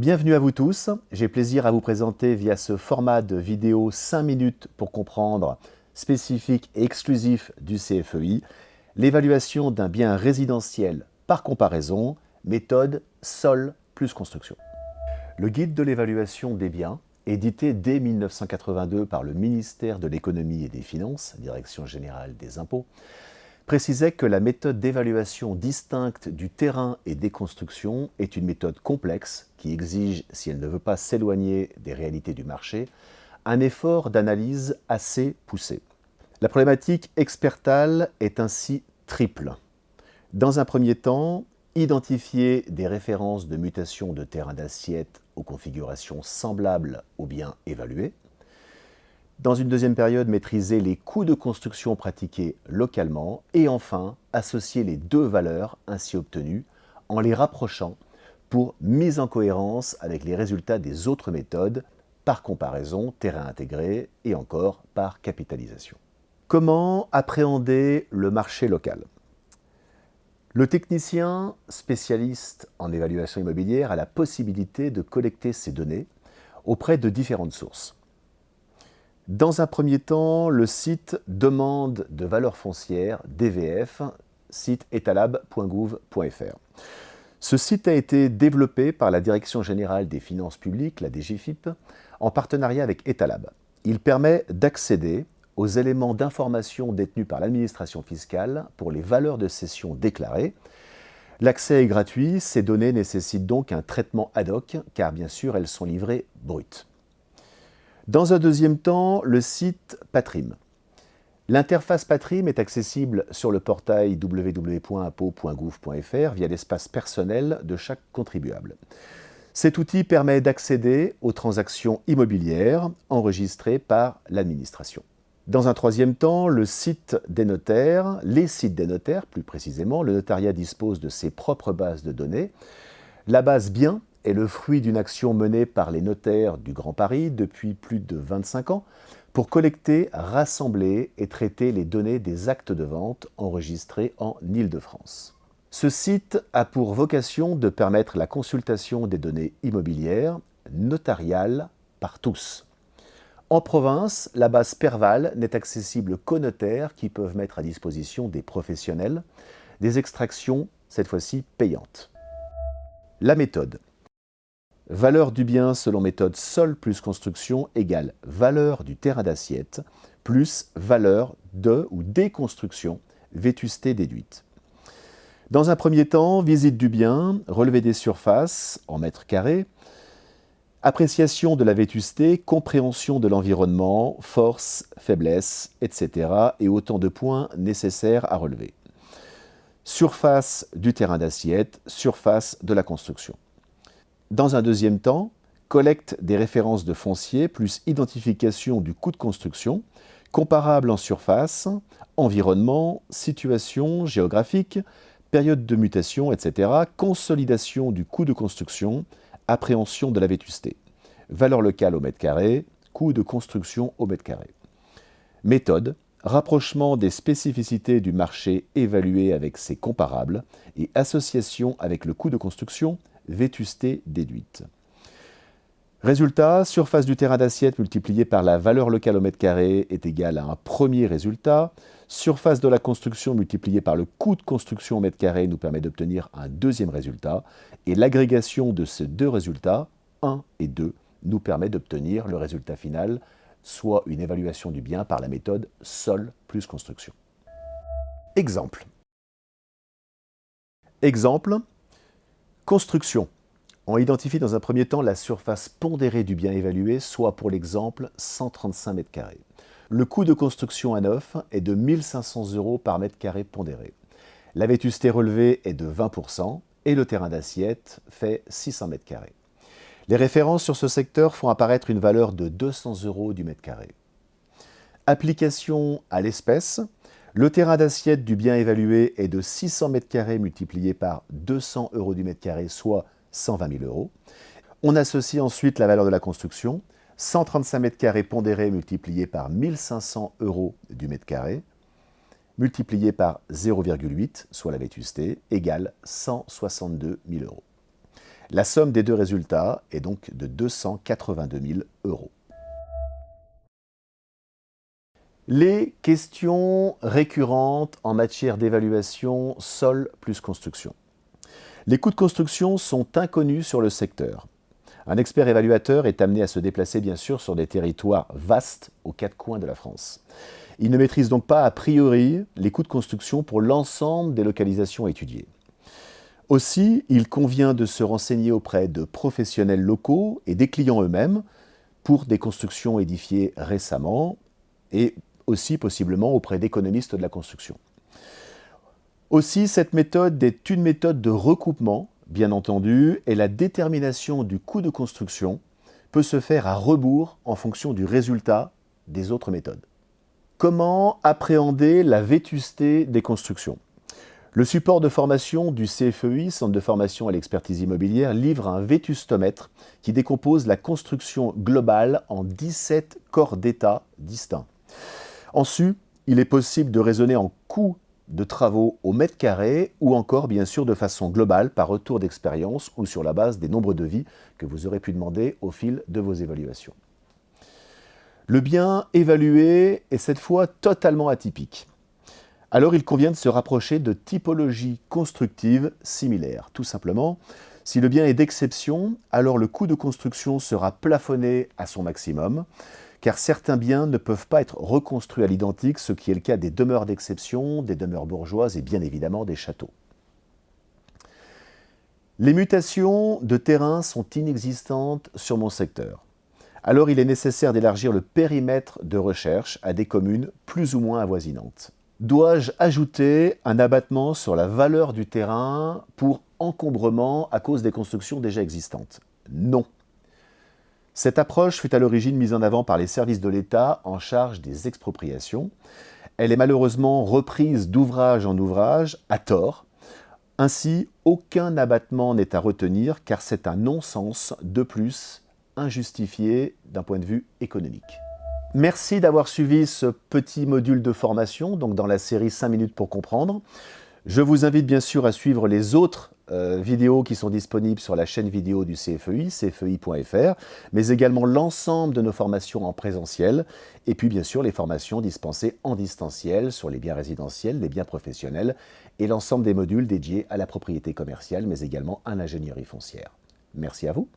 Bienvenue à vous tous, j'ai plaisir à vous présenter via ce format de vidéo 5 minutes pour comprendre, spécifique et exclusif du CFEI, l'évaluation d'un bien résidentiel par comparaison, méthode sol plus construction. Le guide de l'évaluation des biens, édité dès 1982 par le ministère de l'Économie et des Finances, Direction générale des impôts, précisait que la méthode d'évaluation distincte du terrain et des constructions est une méthode complexe qui exige, si elle ne veut pas s'éloigner des réalités du marché, un effort d'analyse assez poussé. La problématique expertale est ainsi triple. Dans un premier temps, identifier des références de mutation de terrain d'assiette aux configurations semblables aux biens évalués. Dans une deuxième période, maîtriser les coûts de construction pratiqués localement et enfin, associer les deux valeurs ainsi obtenues en les rapprochant pour mise en cohérence avec les résultats des autres méthodes, par comparaison, terrain intégré et encore par capitalisation. Comment appréhender le marché local ? Le technicien spécialiste en évaluation immobilière a la possibilité de collecter ces données auprès de différentes sources. Dans un premier temps, le site Demande de valeur foncière, DVF, site etalab.gouv.fr. Ce site a été développé par la Direction générale des finances publiques, la DGFiP, en partenariat avec Etalab. Il permet d'accéder aux éléments d'information détenus par l'administration fiscale pour les valeurs de cession déclarées. L'accès est gratuit, ces données nécessitent donc un traitement ad hoc, car bien sûr elles sont livrées brutes. Dans un deuxième temps, le site Patrim. L'interface Patrim est accessible sur le portail www.impôts.gouv.fr via l'espace personnel de chaque contribuable. Cet outil permet d'accéder aux transactions immobilières enregistrées par l'administration. Dans un troisième temps, le site des notaires, les sites des notaires plus précisément, le notariat dispose de ses propres bases de données. La base Biens est le fruit d'une action menée par les notaires du Grand Paris depuis plus de 25 ans pour collecter, rassembler et traiter les données des actes de vente enregistrés en Île-de-France. Ce site a pour vocation de permettre la consultation des données immobilières notariales par tous. En province, la base Perval n'est accessible qu'aux notaires qui peuvent mettre à disposition des professionnels des extractions, cette fois-ci payantes. La méthode. Valeur du bien selon méthode sol plus construction égale valeur du terrain d'assiette plus valeur de ou des constructions, vétusté déduite. Dans un premier temps, visite du bien, relevé des surfaces en mètres carrés, appréciation de la vétusté, compréhension de l'environnement, force, faiblesse, etc. et autant de points nécessaires à relever. Surface du terrain d'assiette, surface de la construction. Dans un deuxième temps, collecte des références de foncier plus identification du coût de construction, comparable en surface, environnement, situation géographique, période de mutation, etc., consolidation du coût de construction, appréhension de la vétusté, valeur locale au mètre carré, coût de construction au mètre carré. Méthode, rapprochement des spécificités du marché évalué avec ses comparables et association avec le coût de construction, vétusté déduite. Résultat, surface du terrain d'assiette multipliée par la valeur locale au mètre carré est égale à un premier résultat. Surface de la construction multipliée par le coût de construction au mètre carré nous permet d'obtenir un deuxième résultat. Et l'agrégation de ces deux résultats, 1 et 2, nous permet d'obtenir le résultat final, soit une évaluation du bien par la méthode sol plus construction. Exemple. Exemple. Construction. On identifie dans un premier temps la surface pondérée du bien évalué, soit pour l'exemple 135 mètres carrés. Le coût de construction à neuf est de 1 500 € par mètre carré pondéré. La vétusté relevée est de 20% et le terrain d'assiette fait 600 mètres carrés. Les références sur ce secteur font apparaître une valeur de 200 € du mètre carré. Application à l'espèce. Le terrain d'assiette du bien évalué est de 600 mètres carrés multiplié par 200 € du mètre carré, soit 120 000 €. On associe ensuite la valeur de la construction, 135 mètres carrés pondérés multiplié par 1 500 € du mètre carré, multiplié par 0,8, soit la vétusté, égale 162 000 €. La somme des deux résultats est donc de 282 000 euros. Les questions récurrentes en matière d'évaluation sol plus construction. Les coûts de construction sont inconnus sur le secteur. Un expert évaluateur est amené à se déplacer bien sûr sur des territoires vastes aux quatre coins de la France. Il ne maîtrise donc pas a priori les coûts de construction pour l'ensemble des localisations étudiées. Aussi, il convient de se renseigner auprès de professionnels locaux et des clients eux-mêmes pour des constructions édifiées récemment et aussi possiblement auprès d'économistes de la construction. Aussi, cette méthode est une méthode de recoupement, bien entendu, et la détermination du coût de construction peut se faire à rebours en fonction du résultat des autres méthodes. Comment appréhender la vétusté des constructions ? Le support de formation du CFEI, Centre de formation à l'expertise immobilière, livre un vétustomètre qui décompose la construction globale en 17 corps d'état distincts. En su, il est possible de raisonner en coût de travaux au mètre carré ou encore bien sûr de façon globale par retour d'expérience ou sur la base des nombres de devis que vous aurez pu demander au fil de vos évaluations. Le bien évalué est cette fois totalement atypique. Alors il convient de se rapprocher de typologies constructives similaires. Tout simplement, si le bien est d'exception, alors le coût de construction sera plafonné à son maximum, car certains biens ne peuvent pas être reconstruits à l'identique, ce qui est le cas des demeures d'exception, des demeures bourgeoises et bien évidemment des châteaux. Les mutations de terrain sont inexistantes sur mon secteur. Alors il est nécessaire d'élargir le périmètre de recherche à des communes plus ou moins avoisinantes. Dois-je ajouter un abattement sur la valeur du terrain pour encombrement à cause des constructions déjà existantes? Non. Cette approche fut à l'origine mise en avant par les services de l'État en charge des expropriations. Elle est malheureusement reprise d'ouvrage en ouvrage, à tort. Ainsi, aucun abattement n'est à retenir car c'est un non-sens de plus injustifié d'un point de vue économique. Merci d'avoir suivi ce petit module de formation, donc dans la série 5 minutes pour comprendre. Je vous invite bien sûr à suivre les autres vidéos qui sont disponibles sur la chaîne vidéo du CFEI, cfei.fr, mais également l'ensemble de nos formations en présentiel, et puis bien sûr les formations dispensées en distanciel sur les biens résidentiels, les biens professionnels, et l'ensemble des modules dédiés à la propriété commerciale, mais également à l'ingénierie foncière. Merci à vous.